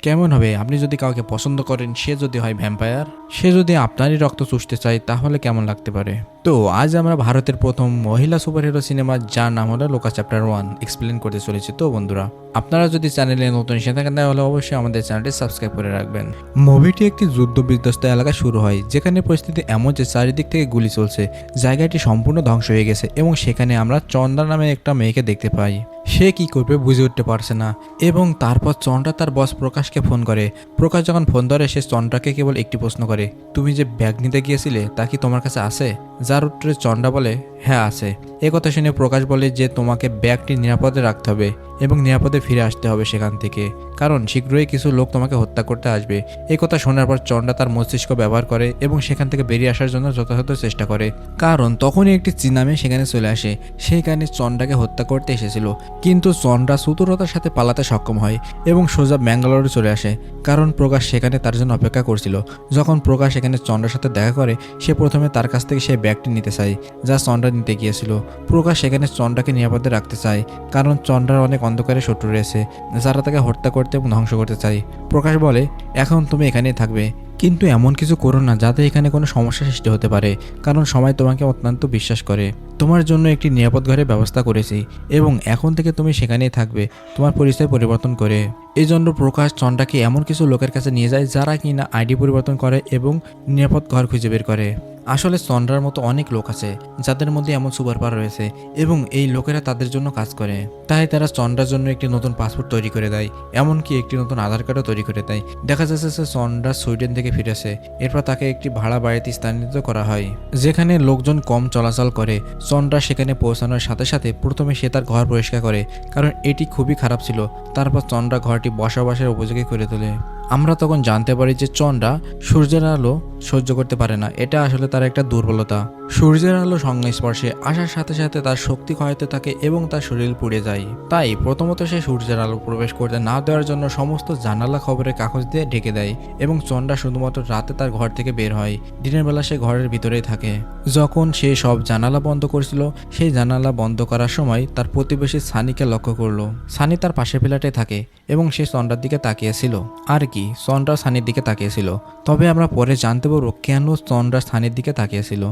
কেমন হবে আপনি যদি কাউকে পছন্দ করেন, সে যদি হয় ভ্যাম্পায়ার, সে যদি আপনারই রক্ত চুষতে চায়, তাহলে কেমন লাগতে পারে? তো আজ আমরা ভারতের প্রথম মহিলা সুপারহিরো সিনেমা, যার নাম হলো লোকা চ্যাপ্টার 1 এক্সপ্লেন করতে চলেছি। তো বন্ধুরা, আপনারা যদি চ্যানেলে নতুন এসে থাকেন তাহলে অবশ্যই আমাদের চ্যানেলটি সাবস্ক্রাইব করে রাখবেন। মুভিটি একটি যুদ্ধ বিধ্বস্ত এলাকায় শুরু হয়, যেখানে পরিস্থিতি এমন যে চারিদিক থেকে গুলি চলছে, জায়গাটি সম্পূর্ণ ধ্বংস হয়ে গেছে এবং সেখানে আমরা চন্দ্রা নামে একটা মেয়েকে দেখতে পাই। সে কি করবে বুঝে উঠতে পারছে না এবং তারপর চন্দ্রা তার বস প্রকাশকে ফোন করে। প্রকাশ যখন ফোন ধরে, সে চন্দ্রাকে কেবল একটি প্রশ্ন করে, তুমি যে ব্যাগ নিতে গিয়েছিলে তা কি তোমার কাছে আছে? যার উত্তরে চন্দ্রা বলে, হ্যাঁ আছে। কথা শুনে প্রকাশ বলে যে তোমাকে ব্যাগটি নিরাপদে রাখতে হবে এবং নিরাপদে ফিরে আসতে হবে সেখান থেকে, কারণ শীঘ্রই কিছু লোক তোমাকে হত্যা করতে আসবে। কথা শোনার পর চন্দ্রা তার মস্তিষ্ক ব্যবহার করে এবং সেখান থেকে বেরিয়ে আসার জন্য যথাযথ চেষ্টা করে, কারণ তখনই একটি চীনা মেয়ে সেখানে চলে আসে। সেখানে চন্দ্রাকে হত্যা করতে এসেছিল, কিন্তু চন্দ্রা চতুরতার সাথে পালাতে সক্ষম হয় এবং সোজা ব্যাঙ্গালোরে চলে আসে, কারণ প্রকাশ সেখানে তার জন্য অপেক্ষা করছিল। যখন প্রকাশ এখানে চন্দ্রার সাথে দেখা করে, সে প্রথমে তার কাছ থেকে সেই ব্যাগটি নিতে চায় যা চন্দ্রা নিতে গিয়েছিল। প্রকাশ সেখানে চন্দ্রাকে নিরাপদে রাখতে চায়, কারণ চন্দ্রার অনেক অন্ধকারে শত্রু রয়েছে যারা তাকে হত্যা করতে এবং ধ্বংস করতে চায়। প্রকাশ বলে, এখন তুমি এখানেই থাকবে, কিন্তু এমন কিছু করো না যাতে এখানে কোনো সমস্যা সৃষ্টি হতে পারে, কারণ সবাই তোমাকে অত্যন্ত বিশ্বাস করে। তোমার জন্য একটি নিরাপদ ঘরের ব্যবস্থা করেছি এবং এখন থেকে তুমি সেখানেই থাকবে, তোমার পরিচয় পরিবর্তন করে। এই জন্য প্রকাশ চন্দ্রাকে এমন কিছু লোকের কাছে নিয়ে যায় যারা কিনা আইডি পরিবর্তন করে এবং নিরাপদ ঘর খুঁজে বের করে। আসলে চন্দ্রার মতো অনেক লোক আছে যাদের মধ্যে এমন সুপার পাওয়ার রয়েছে এবং এই লোকেরা তাদের জন্য কাজ করে। তাই তারা চন্দ্রার জন্য একটি নতুন পাসপোর্ট তৈরি করে দেয়, এমনকি একটি নতুন আধার কার্ডও তৈরি করে দেয়। দেখা যাচ্ছে যে চন্দ্রা সুইডেন থেকে ফিরেছে। এরপর তাকে একটি ভাড়া বাড়িতে স্থানান্তরিত করা হয়, যেখানে লোকজন কম চলাচল করে। চন্দ্রা সেখানে পৌঁছানোর সাথে সাথে প্রথমে সে তার ঘর পরিষ্কার করে, কারণ এটি খুবই খারাপ ছিল। তারপর চন্দ্রা ঘরটি বসবাসের উপযোগী করে তোলে। আমরা তখন জানতে পারি যে চন্দ্রা সূর্যের আলো সহ্য করতে পারে না, এটা আসলে তার একটা দুর্বলতা। সূর্যের আলো সংস্পর্শে আসার সাথে সাথে তার শক্তি ক্ষয়তে থাকে এবং তার শরীর পুড়ে যায়। তাই প্রথমত সে সূর্যের আলো প্রবেশ করতে না দেওয়ার জন্য সমস্ত জানালা খবরের কাগজ দিয়ে ঢেকে দেয় এবং চন্দ্রা শুধুমাত্র রাতে তার ঘর থেকে বের হয়। দিনের বেলা সে ঘরের ভিতরেই থাকে। যখন সে সব জানালা বন্ধ করেছিল, সেই জানালা বন্ধ করার সময় তার প্রতিবেশী সানিকে লক্ষ্য করলো। সানি তার পাশের ফ্ল্যাটে থাকে এবং সে চন্দ্রার দিকে তাকিয়েছিল। আর কি, চন্দ্রা সানির দিকে তাকিয়েছিল। তবে আমরা পরে জানতে পারবো কেন চন্দ্রা সানির দিকে তাকিয়েছিল।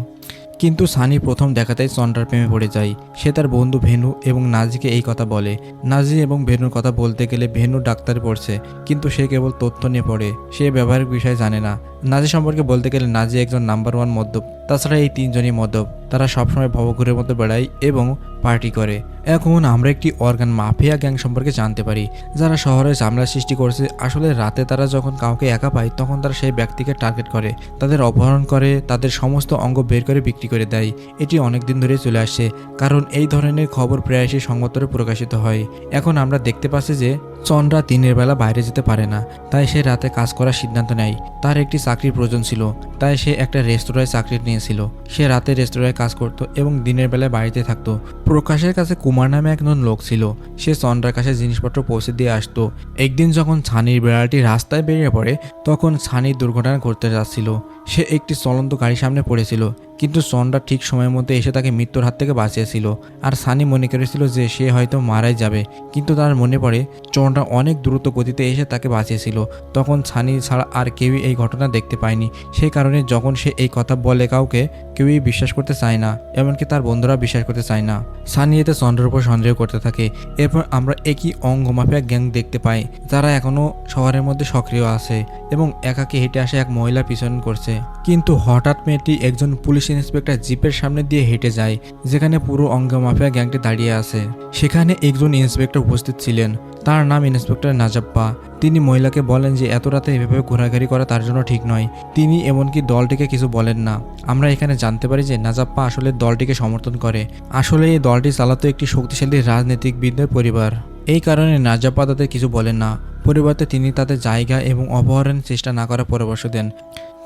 কিন্তু সানি প্রথম দেখাতেই চন্দ্রার প্রেমে পড়ে যায়। সে তার বন্ধু ভেনু এবং নাজিকে এই কথা বলে। নাজি এবং ভেনুর কথা বলতে গেলে ভেনু ডাক্তারে পড়ছে, কিন্তু সে কেবল তথ্য নিয়ে পড়ে, সে ব্যবহারিক বিষয় জানে না। নাজি সম্পর্কে বলতে গেলে নাজি একজন নাম্বার 1 মদ্যপ। তাছাড়া এই তিনজনই মদ্যপ। তারা সবসময় ভবঘুরের মতো বেড়ায় এবং পার্টি করে। এখন আমরা একটি অর্গান মাফিয়া গ্যাং সম্পর্কে জানতে পারি, যারা শহরে ঝামেলা সৃষ্টি করছে। আসলে রাতে তারা যখন কাউকে একা পায়, তখন তারা সেই ব্যক্তিকে টার্গেট করে, তাদের অপহরণ করে, তাদের সমস্ত অঙ্গ বের করে বিক্রি করে দেয়। এটি অনেকদিন ধরে চলে আসছে, কারণ এই ধরনের খবর প্রায়শই সংবাদপত্রে প্রকাশিত হয়। এখন আমরা দেখতে পাচ্ছি যে চন্দ্রা দিনের বেলা বাইরে যেতে পারে না, তাই সে রাতে কাজ করার সিদ্ধান্ত নেয়। তার একটি চাকরির প্রয়োজন ছিল, তাই সে একটা রেস্তোরাঁয় চাকরি নিয়েছিল। সে রাতে রেস্তোরাঁয় কাজ করত এবং দিনের বেলায় বাড়িতে থাকতো। প্রকাশের কাছে কুমার নামে একজন লোক ছিল, সে চন্দ্রার কাছে জিনিসপত্র পৌঁছে দিয়ে আসতো। একদিন যখন ছানির বেড়ালটি রাস্তায় বেরিয়ে পড়ে, তখন ছানির দুর্ঘটনা ঘটতে যাচ্ছিল। সে একটি চলন্ত গাড়ির সামনে পড়েছিল, কিন্তু চন্দ্রা ঠিক সময়ের মধ্যে এসে তাকে মৃত্যুর হাত থেকে বাঁচিয়েছিল। আর সানি মনে করেছিল যে সে হয়তো মারাই যাবে, কিন্তু তার মনে পড়ে চন্দ্রা অনেক দ্রুত গতিতে এসে তাকে বাঁচিয়েছিল। তখন সানি ছাড়া আর কেউই এই ঘটনা দেখতে পায়নি। সেই কারণে যখন সে এই কথা বলে, কাউকে কেউই বিশ্বাস করতে চায় না, এমনকি তার বন্ধুরা বিশ্বাস করতে চায় না। সানি এতে চন্দ্রের উপর সন্দেহ করতে থাকে। এরপর আমরা একই অঙ্গ মাফিয়া গ্যাং দেখতে পাই, যারা এখনো শহরের মধ্যে সক্রিয় আছে এবং একাকে হেঁটে আসে এক মহিলা পিছন করছে। কিন্তু হঠাৎ মেয়েটি একজন পুলিশ ইন্সপেক্টর জিপের সামনে দিয়ে হেঁটে যায়, যেখানে পুরো অঙ্গ মাফিয়া গ্যাংটি দাঁড়িয়ে আছে। সেখানে একজন ইন্সপেক্টর উপস্থিত ছিলেন, তার নাম ইন্সপেক্টর নাজাপ্পা। তিনি মহিলাকে বলেন যে এত রাতে এভাবে ঘোরাঘুরি করা তার জন্য ঠিক নয়। তিনি এমনকি দলটিকে কিছু বলেন না। আমরা এখানে জানতে পারি যে নাজাপ্পা আসলে দলটিকে সমর্থন করে। আসলে এই দলটি চালাতো একটি শক্তিশালী রাজনীতিবিদদের পরিবার। এই কারণে নাজাপ্পা তাদের কিছু বলেন না। পরিবর্তে তিনি তাদের জায়গা এবং অপহরণের চেষ্টা না করার পরামর্শ দেন,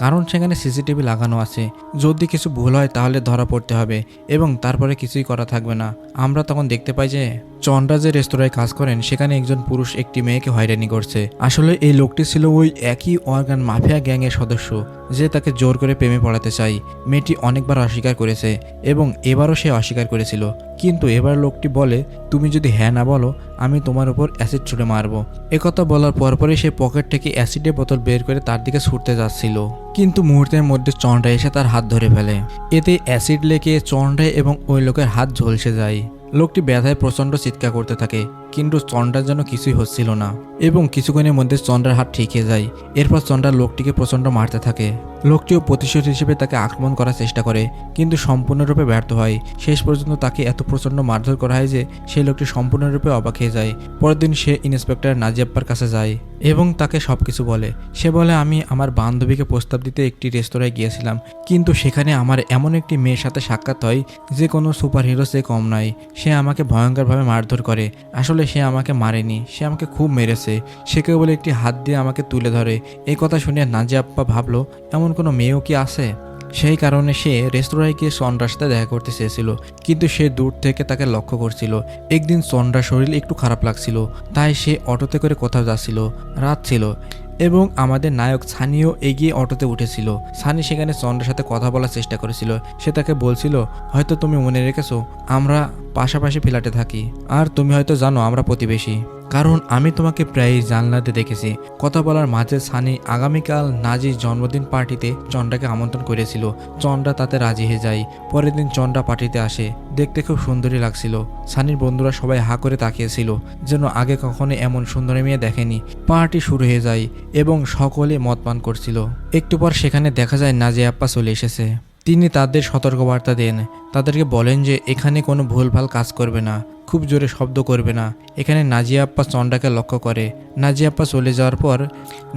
কারণ সেখানে সিসিটিভি লাগানো আছে। যদি কিছু ভুল হয় তাহলে ধরা পড়তে হবে এবং তারপরে কিছুই করা থাকবে না। আমরা তখন দেখতে পাই যে চন্দ্রা যে রেস্তোরাঁয় কাজ করেন সেখানে একজন পুরুষ একটি মেয়েকে হয়রানি করছে। আসলে এই লোকটি ছিল ওই একই অর্গান মাফিয়া গ্যাংয়ের সদস্য যে তাকে জোর করে প্রেমে পড়াতে চায়। মেয়েটি অনেকবার অস্বীকার করেছে এবং এবারও সে অস্বীকার করেছিল, কিন্তু এবার লোকটি বলে, তুমি যদি হ্যাঁ না বলো আমি তোমার উপর অ্যাসিড ছুঁড়ে মারবো। একথা বলার পরপরই সে পকেট থেকে অ্যাসিডের বোতল বের করে তার দিকে ছুটতে যাচ্ছিল, কিন্তু মুহূর্তের মধ্যে চন্দ্রা এসে তার হাত ধরে ফেলে। এতে অ্যাসিড লেগে চন্দ্রা এবং ওই লোকের হাত ঝলসে যায়। লোকটি ব্যথায় প্রচণ্ড চিৎকার করতে থাকে, কিন্তু চন্দ্রার যেন কিছুই হচ্ছিল না এবং কিছুক্ষণের মধ্যে চন্দ্রার হাত ঠিক হয়ে যায়। এরপর চন্দ্রা লোকটিকে প্রচণ্ড মারতে থাকে। লোকটিও প্রতিশোধ হিসেবে তাকে আক্রমণ করার চেষ্টা করে, কিন্তু সম্পূর্ণরূপে ব্যর্থ হয়। শেষ পর্যন্ত তাকে এত প্রচণ্ড মারধর করা হয় যে সেই লোকটি সম্পূর্ণরূপে অবাক হয়ে যায়। পরের দিন সে ইন্সপেক্টর নাজিয়াপ্পার কাছে যায় এবং তাকে সবকিছু বলে। সে বলে, আমি আমার বান্ধবীকে প্রস্তাব দিতে একটি রেস্তোরাঁয় গিয়েছিলাম, কিন্তু সেখানে আমার এমন একটি মেয়ের সাথে সাক্ষাৎ হয় যে কোনো সুপার হিরো সে কম নয়। সে আমাকে ভয়ঙ্করভাবে মারধর করে। আসলে সে আমাকে মারেনি, সে আমাকে খুব মেরেছে। সে কেবল একটি হাত দিয়ে আমাকে তুলে ধরে। এই কথা শুনে নাজিয়াপ্পা ভাবলো, এমন কোনো মেয়েও কি আছে? সেই কারণে সে রেস্তোরাঁয় গিয়ে চন্দ্রার সাথে দেখা করতে চেয়েছিল, কিন্তু সে দূর থেকে তাকে লক্ষ্য করছিল। একদিন চন্দ্রার শরীর একটু খারাপ লাগছিল, তাই সে অটোতে করে কোথাও যাচ্ছিল। রাত ছিল এবং আমাদের নায়ক সানিও এগিয়ে অটোতে উঠেছিল। সানি সেখানে চন্দ্রের সাথে কথা বলার চেষ্টা করেছিল। সে তাকে বলছিল, হয়তো তুমি মনে রেখেছো আমরা পাশাপাশি ফ্ল্যাটে থাকি, আর তুমি হয়তো জানো আমরা প্রতিবেশী, কারণ আমি তোমাকে প্রায় জানলাতে দেখেছি। কথা বলার মাঝে সানি আগামীকাল নাজির জন্মদিন পার্টিতে চন্দ্রাকে আমন্ত্রণ করেছিল। চন্দ্রা তাতে রাজি হয়ে যায়। পরের দিন চন্দ্রা পার্টিতে আসে। দেখতে খুব সুন্দরী লাগছিল। সানির বন্ধুরা সবাই হা করে তাকিয়েছিল, যেন আগে কখনো এমন সুন্দরী মেয়ে দেখেনি। পার্টি শুরু হয়ে যায় এবং সকলে মদ পান করছিল। একটু পর সেখানে দেখা যায় নাজিয়াপ্পা চলে এসেছে। তিনি তাদের সতর্কবার্তা দেন, তাদেরকে বলেন যে এখানে কোনো ভুলভাল কাজ করবে না, খুব জোরে শব্দ করবে না। এখানে নাজিয়াপ্পা চন্দ্রাকে লক্ষ্য করে। নাজিয়াপ্পা চলে যাওয়ার পর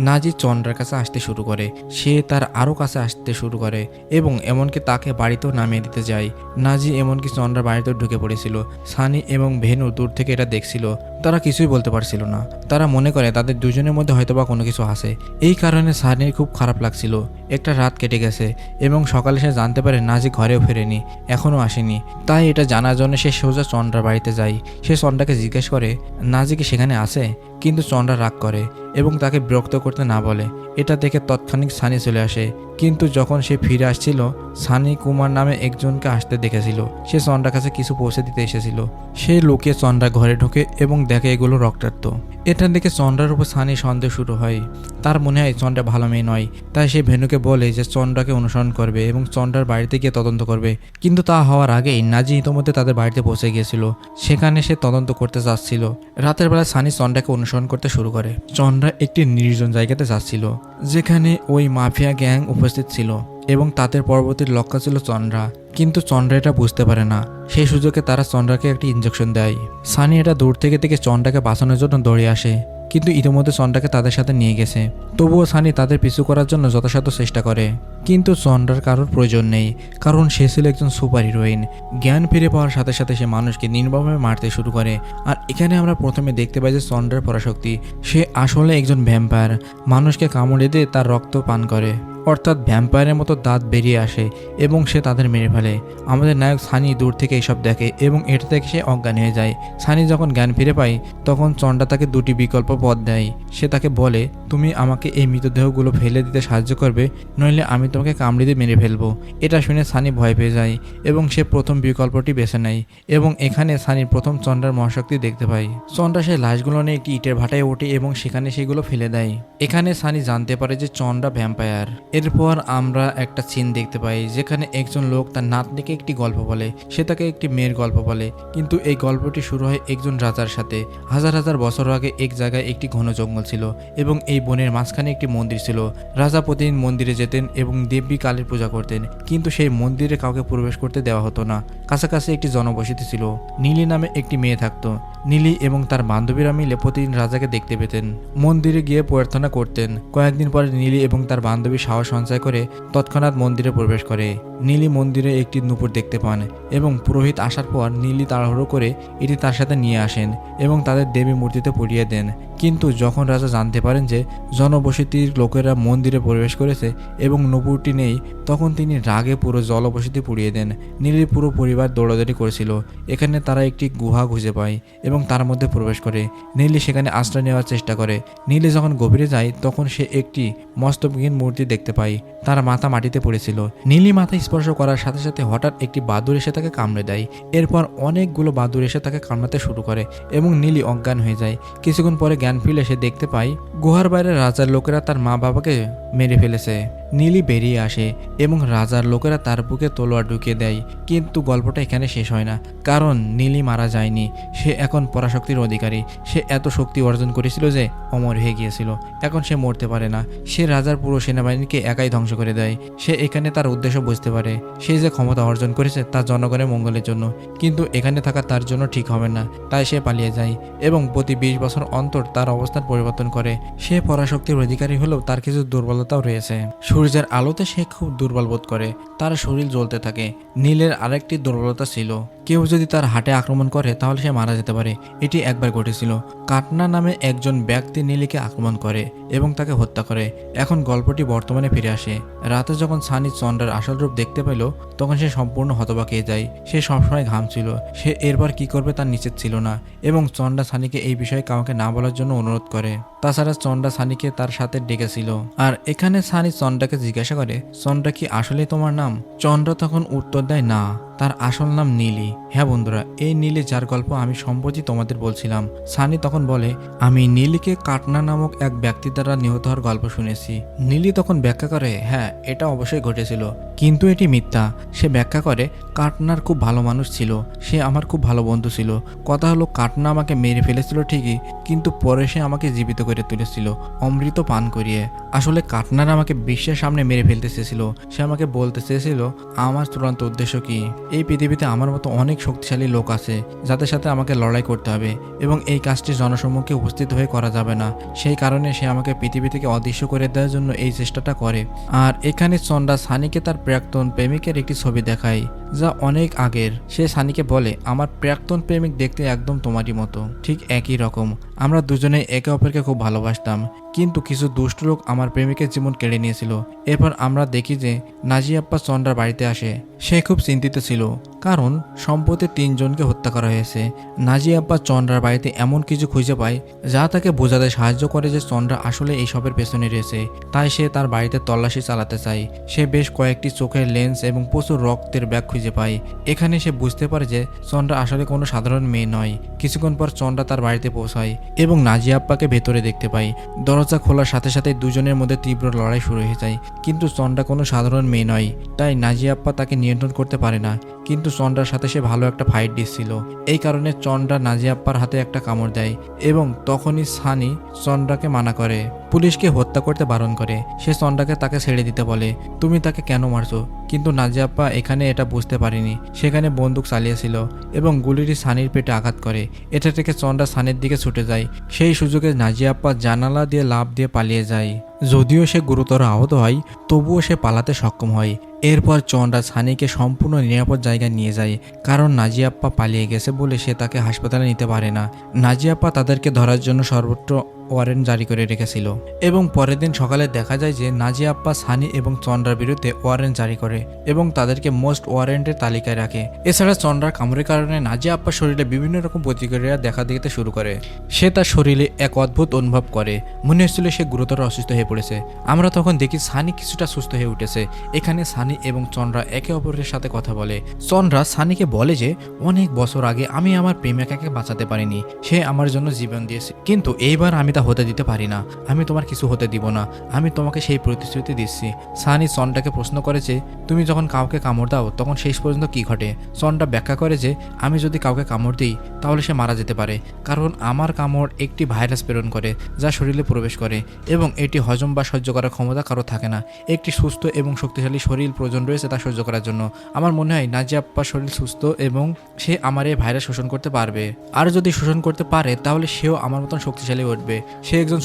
নাজি চন্দ্রার কাছে আসতে শুরু করে। সে তার আরও কাছে আসতে শুরু করে এবং এমনকি তাকে বাড়িতেও নামিয়ে দিতে যায়। নাজি এমনকি চন্দ্রার বাড়িতেও ঢুকে পড়েছিল। সানি এবং ভেনু দূর থেকে এটা দেখছিল। তারা কিছুই বলতে পারছিল না। তারা মনে করে তাদের দুজনের মধ্যে হয়তোবা কোনো কিছু আছে। এই কারণে সানির খুব খারাপ লাগছিল। একটা রাত কেটে গেছে এবং সকালে সে জানতে পারে নাজি ঘরেও ফেরেনি, এখনও আসেনি। তাই এটা জানার জন্য সে সোজা চন্দ্রার বাড়িতে যায়। সে চন্দ্রাকে জিজ্ঞেস করে নাজি কি সেখানে আছে, কিন্তু চন্দ্রা রাগ করে এবং তাকে বিরক্ত করতে না বলে। এটা দেখে তৎক্ষণিক সানি চলে আসে, কিন্তু যখন সে ফিরে আসছিল সানি কুমার নামে একজনকে আসতে দেখেছিল। সে চন্দ্রার কাছে কিছু পৌঁছে দিতে এসেছিল। সে লুকিয়ে চন্দ্রা ঘরে ঢোকে এবং দেখে এগুলো রক্তাক্ত। এটা দেখে চন্দ্রার উপর সানি সন্দেহ শুরু হয়। তার মনে হয় চন্দ্রা ভালো মেয়ে নয়, তাই সে ভেনুকে বলে যে চন্দ্রাকে অনুসরণ করবে এবং চন্দ্রার বাড়িতে গিয়ে তদন্ত করবে। কিন্তু তা হওয়ার আগেই নাজি ইতোমধ্যে তাদের বাড়িতে পৌঁছে গিয়েছিল। সেখানে সে তদন্ত করতে যাচ্ছিল। রাতের বেলা সানি চন্দ্রাকে অনুসরণ করতে শুরু করে। চন্দ্রা একটি নির্জন জায়গাতে যাচ্ছিল যেখানে ওই মাফিয়া গ্যাং উপস্থিত ছিল এবং তাদের পরবর্তী লক্ষ্য ছিল চন্দ্রা, কিন্তু চন্দ্রা এটা বুঝতে পারে না। সেই সুযোগে তারা চন্দ্রাকে একটি ইঞ্জেকশন দেয়। সানি এটা দূর থেকে দেখে চন্দ্রাকে বাঁচানোর জন্য দৌড়ে আসে, কিন্তু ইতিমধ্যে চন্দ্রাকে তাদের সাথে নিয়ে গেছে। তবুও সানি তাদের পিছু করার জন্য যথাসাধ্য চেষ্টা করে, কিন্তু চন্দ্রার কারোর প্রয়োজন নেই, কারণ সে ছিল একজন সুপার হিরোইন। জ্ঞান ফিরে পাওয়ার সাথে সাথে সে মানুষকে নির্মমভাবে মারতে শুরু করে। আর এখানে আমরা প্রথমে দেখতে পাই যে চন্দ্রার পরাশক্তি। সে আসলে একজন ভ্যাম্পায়ার, মানুষকে কামড়ে দিয়ে তার রক্ত পান করে, অর্থাৎ ভ্যাম্পায়ারের মতো দাঁত বেরিয়ে আসে এবং সে তাদের মেরে ফেলে। আমাদের নায়ক সানি দূর থেকে এসব দেখে এবং এটা থেকে সে অজ্ঞান হয়ে যায়। সানি যখন জ্ঞান ফিরে পায় তখন চন্দ্রা তাকে দুটি বিকল্প পথ দেয়। সে তাকে বলে, তুমি আমাকে এই মৃতদেহগুলো ফেলে দিতে সাহায্য করবে, নইলে আমি তোমাকে কামড়ে দিয়ে মেরে ফেলবো। এটা শুনে সানি ভয় পেয়ে যায় এবং সে প্রথম বিকল্পটি বেছে নেয় এবং এখানে সানির প্রথম চন্দ্রার মহাশক্তি দেখতে পায়। চন্দ্রা সেই লাশগুলো নিয়ে একটি ইটের ভাটায় ওঠে এবং সেখানে সেগুলো ফেলে দেয়। এখানে সানি জানতে পারে যে চন্দ্রা ভ্যাম্পায়ার। এরপর আমরা একটা সিন দেখতে পাই যেখানে একজন লোক তার নাতনিকে একটি গল্প বলে। সে তাকে একটি মেয়ের গল্প বলে, কিন্তু এই গল্পটি শুরু হয় একজন রাজার সাথে। হাজার হাজার বছর আগে এক জায়গায় একটি ঘন জঙ্গল ছিল এবং এই বনের মাঝখানে একটি মন্দির ছিল। রাজা প্রতিদিন মন্দিরে যেতেন এবং দেবী কালীর পূজা করতেন, কিন্তু সেই মন্দিরে কাউকে প্রবেশ করতে দেওয়া হতো না। কাছাকাছি একটি জনবসতি ছিল। নীলি নামে একটি মেয়ে থাকতো। নীলি এবং তার বান্ধবীরা মিলে প্রতিদিন রাজাকে দেখতে পেতেন, মন্দিরে গিয়ে প্রার্থনা করতেন। কয়েকদিন পরে নীলি এবং তার বান্ধবী সাহস সঞ্চয় করে তৎক্ষণাৎ মন্দিরে প্রবেশ করে। নীলি মন্দিরে একটি নূপুর দেখতে পান এবং পুরোহিত আসার পর নীলি তাড়াহুড়ো করে এটি তার সাথে নিয়ে আসেন এবং তাদের দেবী মূর্তিতে পরিয়ে দেন। কিন্তু যখন রাজা জানতে পারেন যে জনবসতির লোকেরা মন্দিরে প্রবেশ করেছে এবং নূপুরটি নেই, তখন তিনি রাগে পুরো জনবসতি পুড়িয়ে দেন। নীলির পুরো পরিবার দৌড়াদৌড়ি করেছিল। এখানে তারা একটি গুহা খুঁজে পায় এবং তার মধ্যে প্রবেশ করে। নীলি সেখানে আশ্রয় নেওয়ার চেষ্টা করে। নীলি যখন গভীরে যায় তখন সে একটি মস্তবিহীন মূর্তি দেখতে পায়। তার মাথা মাটিতে পড়েছিল। নীলি মাথা স্পর্শ করার সাথে সাথে হঠাৎ একটি বাদুড় এসে তাকে কামড়ে দেয়। এরপর অনেকগুলো বাদুড় এসে তাকে কামড়াতে শুরু করে এবং নীলি অজ্ঞান হয়ে যায়। কিছুক্ষণ পরে জ্ঞান ফিরে সে দেখতে পায় গুহার বাইরে রাজার লোকেরা তার মা বাবাকে মেরে ফেলেছে। নীলি বেরিয়ে আসে এবং রাজার লোকেরা তার বুকে তলোয়ার ঢুকিয়ে দেয়। কিন্তু গল্পটা এখানে শেষ হয় না, কারণ নীলি মারা যায়নি। সে এখন পরাশক্তির অধিকারী। সে এত শক্তি অর্জন করেছিল যে অমর হয়ে গিয়েছিল। এখন সে মরতে পারে না। সে রাজার পুরো সেনাবাহিনীকে একাই ধ্বংস করে দেয়। সে এখানে তার উদ্দেশ্য বুঝতে পারে। সে যে ক্ষমতা অর্জন করেছে তা জনগণের মঙ্গলের জন্য, কিন্তু এখানে থাকা তার জন্য ঠিক হবে না। তাই সে পালিয়ে যায় এবং প্রতি 20 বছর অন্তর তার অবস্থান পরিবর্তন করে। সে পরাশক্তির অধিকারী হলেও তার কিছু দুর্বলতাও রয়েছে। সূর্যের আলোতে সে খুব দুর্বল বোধ করে। তার শরীর জ্বলতে থাকে। নীলের আরেকটি দুর্বলতা ছিল, কেউ যদি তার হাটে আক্রমণ করে তাহলে সে মারা যেতে পারে। এটি একবার ঘটেছিল। কাটনা নামে একজন ব্যক্তি নীলিকে আক্রমণ করে এবং তাকে হত্যা করে। এখন গল্পটি বর্তমানে ফিরে আসে। রাতে যখন সানি চন্দ্রার আসল রূপ দেখতে পেল তখন সে সম্পূর্ণ হতবাক হয়ে যায়। সে সবসময় ঘামছিল। সে এরপর কি করবে তার নিশ্চিত ছিল না এবং চন্দ্রা সানিকে এই বিষয়ে কাউকে না বলার জন্য অনুরোধ করে। তাছাড়া চন্দ্রা সানিকে তার সাথে ডেকেছিল। আর এখানে সানি চন্দ্রাকে জিজ্ঞাসা করে, চন্দ্রা কি আসলে তোমার নাম? চন্দ্রা তখন উত্তর দেয়, না, তার আসল নাম নীলি। হ্যাঁ বন্ধুরা, এই নীলি যার গল্প আমি সম্প্রতি তোমাদের বলছিলাম। সানি তখন বলে, আমি নীলিকে কাটনা নামক এক ব্যক্তি দ্বারা নিহত হওয়ার গল্প শুনেছি। নীলি তখন ব্যাখ্যা করে, হ্যাঁ, এটা অবশ্যই ঘটেছিল, কিন্তু এটি মিথ্যা। সে ব্যাখ্যা করে, কাটনার খুব ভালো মানুষ ছিল। সে আমার খুব ভালো বন্ধু ছিল। কথা হলো, কাটনা আমাকে মেরে ফেলেছিল ঠিকই, কিন্তু পরে সে আমাকে জীবিত করে তুলেছিল অমৃত পান করিয়ে। আসলে কাটনার আমাকে বিশ্বের সামনে মেরে ফেলতে চেয়েছিল। সে আমাকে বলতে চেয়েছিল আমার চূড়ান্ত উদ্দেশ্য কি। এই পৃথিবীতে আমার মতো অনেক শক্তিশালী লোক আছে যাদের সাথে আমাকে লড়াই করতে হবে এবং এই কাজটি জনসম্মুখে উপস্থিত হয়ে করা যাবে না। সেই কারণে সে আমাকে পৃথিবী থেকে অদৃশ্য করে দেওয়ার জন্য এই চেষ্টাটা করে। আর এখানে চন্দ্রা সানিকে তার প্রাক্তন প্রেমিকের একটি ছবি দেখায় যা অনেক আগের। সে সানিকে বলে, আমার প্রাক্তন প্রেমিক দেখতে একদম তোমারই মতো, ঠিক একই রকম। আমরা দুজনে একে অপরকে খুব ভালোবাসতাম, কিন্তু কিছু দুষ্ট লোক আমার প্রেমিকের জীবন কেড়ে নিয়েছিল। এরপর আমরা দেখি যে নাজিয়াপ্পা চন্দ্রার বাড়িতে আসে। সে খুব চিন্তিত ছিল, কারণ সম্প্রতি 3 জনকে হত্যা করা হয়েছে। নাজিয়াপ্পা চন্দ্রার বাড়িতে এমন কিছু খুঁজে পায় যা তাকে বোঝাতে সাহায্য করে যে চন্দ্রা আসলে এইসবের পেছনে রয়েছে। তাই সে তার বাড়িতে তল্লাশি চালাতে চায়। সে বেশ কয়েকটি চোখের লেন্স এবং প্রচুর রক্তের ব্যাগ খুঁজে পায়। এখানে সে বুঝতে পারে যে চন্দ্রা আসলে কোনো সাধারণ মেয়ে নয়। কিছুক্ষণ পর চন্দ্রা তার বাড়িতে পৌঁছায় এবং নাজিয়াপ্পাকে ভেতরে দেখতে পায়। দরজা খোলার সাথে সাথে দুজনের মধ্যে তীব্র লড়াই শুরু হয়ে যায়। কিন্তু চন্দ্রা কোনো সাধারণ মেয়ে নয়, তাই নাজিয়াপ্পা তাকে নিয়ন্ত্রণ করতে পারে না। কিন্তু চন্দ্রার সাথে সে ভালো একটা ফাইট দিচ্ছিল। এই কারণে চন্দ্রা নাজিয়াপ্পার হাতে একটা কামড় দেয় এবং তখনই সানি চন্দ্রাকে মানা করে, পুলিশকে হত্যা করতে বারণ করে। সে চন্দ্রাকে তাকে ছেড়ে দিতে বলে, তুমি তাকে কেন মারছো? কিন্তু নাজিয়াপ্পা এখানে এটা বুঝতে পারেনি। সেখানে বন্দুক চালিয়েছিল এবং গুলিটি সানির পেটে আঘাত করে। এটা থেকে চন্দ্রা সানির দিকে ছুটে যায়। সেই সুযোগে নাজিয়াপ্পা জানালা দিয়ে লাফ দিয়ে পালিয়ে যায়। যদিও সে গুরুতর আহত হয়, তবুও সে পালাতে সক্ষম হয়। এরপর চন্দ্রা সানিকে সম্পূর্ণ নিরাপদ জায়গায় নিয়ে যায়, কারণ নাজিয়াপ্পা পালিয়ে গেছে বলে সে তাকে হাসপাতালে নিতে পারে না। নাজিয়াপ্পা তাদেরকে ধরার জন্য সর্বত্র ওয়ারেন্ট জারি করে রেখেছিল এবং পরের দিন সকালে দেখা যায় যে নাজিয়াপ্পা সানি এবং চন্দ্রার বিরুদ্ধে ওয়ারেন্ট জারি করে এবং তাদেরকে মোস্ট ওয়ারেন্টের তালিকায় রাখে। এছাড়া চন্দ্রার কামড়ের কারণে নাজিয়াপ্পার শরীরে বিভিন্ন রকম প্রতিক্রিয়া দেখা দিতে শুরু করে। সে তার শরীরে এক অদ্ভুত অনুভব করে, মনে হচ্ছিল সে গুরুতর অসুস্থ হয়ে পড়েছে। আমরা তখন দেখি সানি কিছুটা সুস্থ হয়ে উঠেছে। এখানে সানি এবং চন্দ্রা একে অপরের সাথে কথা বলে। চন্দ্রা সানিকে বলে যে অনেক বছর আগে আমি আমার প্রেমিকাকে বাঁচাতে পারিনি, সে আমার জন্য জীবন দিয়েছে, কিন্তু এইবার আমি তা হতে দিতে পারি না। আমি তোমার কিছু হতে দিব না, আমি তোমাকে সেই প্রতিশ্রুতি দিচ্ছি। সানি চন্দ্রাকে প্রশ্ন করেছে, তুমি যখন কাউকে কামড় দাও তখন শেষ পর্যন্ত কি ঘটে? চন্দ্রা ব্যাখ্যা করে যে আমি যদি কাউকে কামড় দিই তাহলে সে মারা যেতে পারে, কারণ আমার কামড় একটি ভাইরাস প্রেরণ করে যা শরীরে প্রবেশ করে এবং এটি হজম বা সহ্য করার ক্ষমতা কারো থাকে না। একটি সুস্থ এবং শক্তিশালী শরীর প্রয়োজন রয়েছে তা সহ্য করার জন্য। আমার মনে হয় নাজিয়াপ্পার শরীর সুস্থ এবং সে আমার এই ভাইরাস শোষণ করতে পারবে। আর যদি শোষণ করতে পারে তাহলে সেও আমার মতন শক্তিশালী উঠবে। সে একজন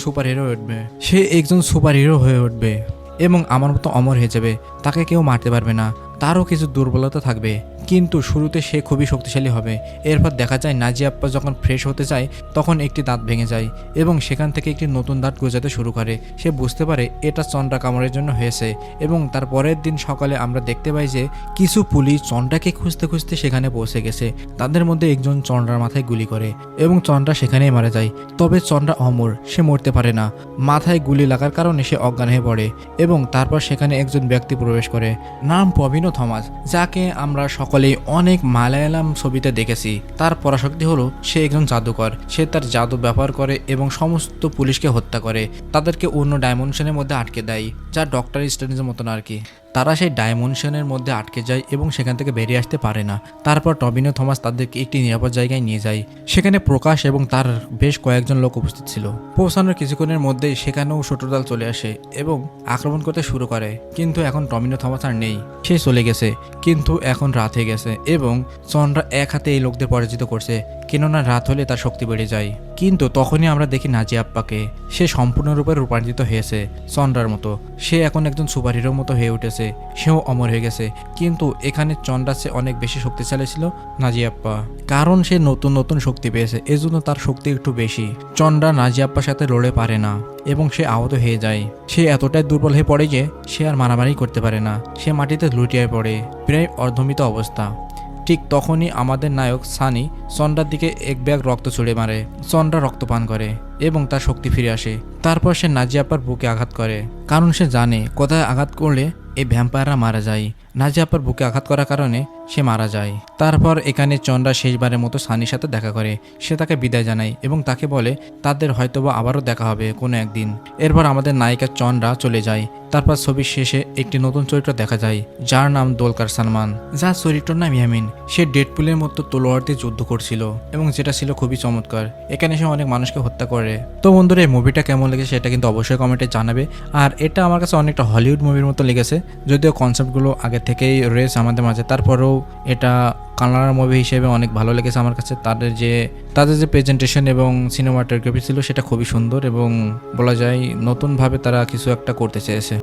সুপার হিরো হয়ে উঠবে এবং আমার মতো অমর হয়ে যাবে। তাকে কেউ মারতে পারবে না। তারও কিছু দুর্বলতা থাকবে, কিন্তু শুরুতে সে খুবই শক্তিশালী হবে। এরপর দেখা যায় নাজিয়া আপ্পা যখন ফ্রেশ হতে যায় তখন একটি দাঁত ভেঙে যায় এবং সেখান থেকে একটি নতুন দাঁত গজাতে শুরু করে। সে বুঝতে পারে এটা চন্দ্রা কামড়ের জন্য হয়েছে এবং তার পরের দিন সকালে আমরা দেখতে পাই যে কিছু পুলিশ চন্দ্রাকে খুঁজতে খুঁজতে সেখানে পৌঁছে গেছে। তাদের মধ্যে একজন চন্দ্রার মাথায় গুলি করে এবং চন্দ্রা সেখানেই মারা যায়। তবে চন্দ্রা অমর, সে মরতে পারে না। মাথায় গুলি লাগার কারণে সে অজ্ঞান হয়ে পড়ে এবং তারপর সেখানে একজন ব্যক্তি প্রবেশ করে, নাম টবিনো থমাস, যাকে আমরা সকলেই অনেক মালায়ালাম ছবিতে দেখেছি। তার পরাশক্তি হলো সে একজন জাদুকর। সে তার জাদু ব্যবহার করে এবং সমস্ত পুলিশকে হত্যা করে, তাদেরকে অন্য ডাইমেনশনের মধ্যে আটকে দেয়, যা ডক্টর স্ট্রেঞ্জের মতন আর কি। তারা সেই ডাইমেনশনের মধ্যে আটকে যায় এবং সেখান থেকে বেরিয়ে আসতে পারে না। তারপর টবিনো থমাস তাদেরকে একটি নিরাপদ জায়গায় নিয়ে যায়। সেখানে প্রকাশ এবং তার বেশ কয়েকজন লোক উপস্থিত ছিল। পৌঁছানোর কিছুক্ষণের মধ্যেই সেখানেও শত্রুদল চলে আসে এবং আক্রমণ করতে শুরু করে। কিন্তু এখন টবিনো থমাস আর নেই, সে চলে গেছে। কিন্তু এখন রাত হয়ে গেছে এবং চন্দ্রা এক হাতে এই লোকদের পরাজিত করছে, কেননা রাত হলে তার শক্তি বেড়ে যায়। কিন্তু তখনই আমরা দেখি নাজিয়া আপ্পাকে। সে সম্পূর্ণরূপে রূপান্তরিত হয়েছে চন্দ্রার মতো। সে এখন একজন সুপার হিরোর মতো হয়ে উঠেছে, সেও অমর হয়ে গেছে। কিন্তু এখানে চন্দ্রার চেয়ে অনেক বেশি শক্তিশালী ছিল নাজিয়া আপ্পা, কারণ সে নতুন নতুন শক্তি পেয়েছে, এজন্য তার শক্তি একটু বেশি। চন্দ্রা নাজিয়া আপ্পার সাথে লড়ে পারে না এবং সে আহত হয়ে যায়। সে এতটাই দুর্বল হয়ে পড়ে যে সে আর মারামারি করতে পারে না, সে মাটিতে লুটিয়ে পড়ে, প্রায় অর্ধমিত অবস্থা। ঠিক তখনই আমাদের নায়ক সানি চন্দ্রার দিকে এক ব্যাগ রক্ত ছুড়ে মারে। চন্দ্রা রক্ত পান করে এবং তার শক্তি ফিরে আসে। তারপর সে নাজিয়া আপ্পার বুকে আঘাত করে, কারণ সে জানে কোথায় আঘাত করলে এই ভ্যাম্পায়াররা মারা যায়। নাজিয়া আপ্পার বুকে আঘাত করার কারণে সে মারা যায়। তারপর এখানে চন্দ্রা শেষবারের মতো সানির সাথে দেখা করে। সে তাকে বিদায় জানায় এবং তাকে বলে তাদের হয়তোবা আবারও দেখা হবে কোনো একদিন। এরপর আমাদের নায়িকা চন্দ্রা চলে যায়। তারপর ছবির শেষে একটি নতুন চরিত্র দেখা যায়, যার নাম দোলকার সালমান, যার চরিত্রের নাম ইয়ামিন। সে ডেডপুলের মতো তলোয়ার দিয়ে যুদ্ধ করছিল এবং যেটা ছিল খুবই চমৎকার। এখানে সে অনেক মানুষকে হত্যা করে। তো বন্ধুরা, এই মুভিটা কেমন লেগেছে সেটা কিন্তু অবশ্যই কমেন্টে জানাবে। আর এটা আমার কাছে অনেকটা হলিউড মুভির মতো লেগেছে, যদিও কনসেপ্টগুলো আগে থেকেই রয়েছে আমাদের মাঝে, তারপরেও এটা কানাডা মুভি হিসেবে অনেক ভালো লেগেছে আমার কাছে। তাদের যে প্রেজেন্টেশন এবং সিনেমাটোগ্রাফি ছিল সেটা খুবই সুন্দর এবং বলা যায় নতুনভাবে তারা কিছু একটা করতে চেয়েছে।